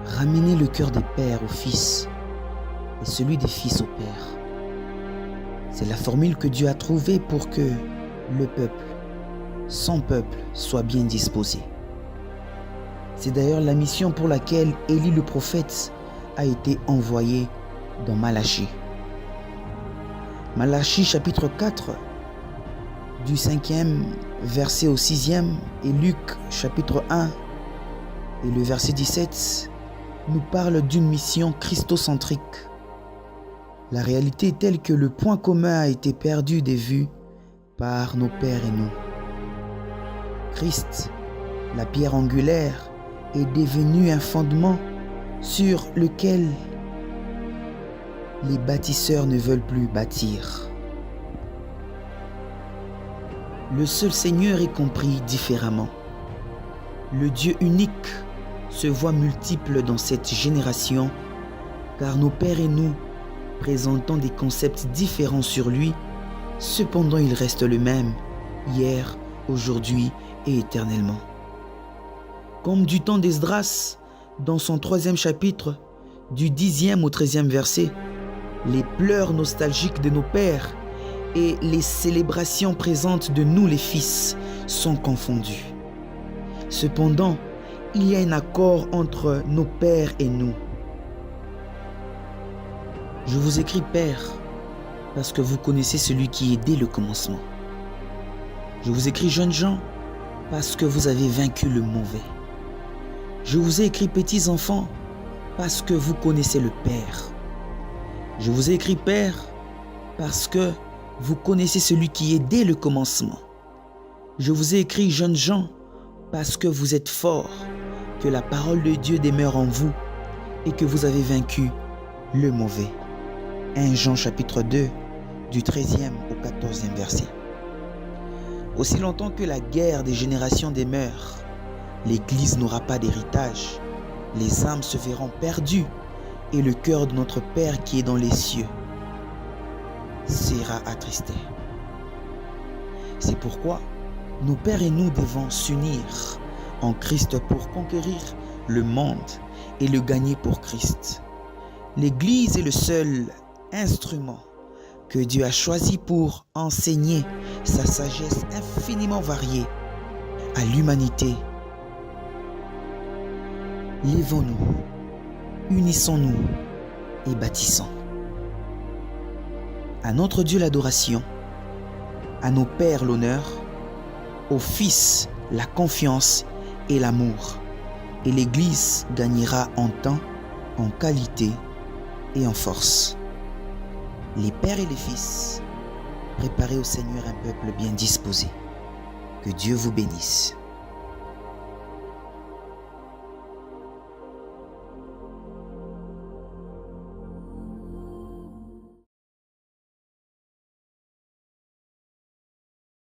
Ramener le cœur des pères aux fils et celui des fils aux pères. C'est la formule que Dieu a trouvée pour que le peuple, son peuple, soit bien disposé. C'est d'ailleurs la mission pour laquelle Élie le prophète a été envoyé dans Malachie. Malachie chapitre 4, du 5e verset au 6e, et Luc chapitre 1 et le verset 17 nous parle d'une mission christocentrique. La réalité est telle que le point commun a été perdu des vues par nos pères et nous. Christ, la pierre angulaire, est devenu un fondement sur lequel les bâtisseurs ne veulent plus bâtir. Le seul Seigneur est compris différemment. Le Dieu unique se voit multiple dans cette génération, car nos pères et nous présentons des concepts différents sur lui, cependant il reste le même, hier, aujourd'hui et éternellement. Comme du temps d'Esdras, dans son 3e chapitre, du 10e au 13e verset, les pleurs nostalgiques de nos pères et les célébrations présentes de nous les fils sont confondus. Cependant, il y a un accord entre nos pères et nous. Je vous écris Père, parce que vous connaissez celui qui est dès le commencement. Je vous écris jeunes gens, parce que vous avez vaincu le mauvais. Je vous ai écrit petits enfants, parce que vous connaissez le Père. Je vous ai écrit Père, parce que vous connaissez celui qui est dès le commencement. Je vous ai écrit jeunes gens, parce que vous êtes forts, que la parole de Dieu demeure en vous et que vous avez vaincu le mauvais. 1 Jean chapitre 2, du 13e au 14e verset. Aussi longtemps que la guerre des générations demeure, l'Église n'aura pas d'héritage, les âmes se verront perdues et le cœur de notre Père qui est dans les cieux sera attristé. C'est pourquoi nos pères et nous devons s'unir en Christ pour conquérir le monde et le gagner pour Christ. L'Église est le seul instrument que Dieu a choisi pour enseigner sa sagesse infiniment variée à l'humanité. Lèvons-nous, unissons-nous et bâtissons. À notre Dieu l'adoration, à nos pères l'honneur, aux fils la confiance et l'amour. Et l'Église gagnera en temps, en qualité et en force. Les pères et les fils, préparez au Seigneur un peuple bien disposé. Que Dieu vous bénisse.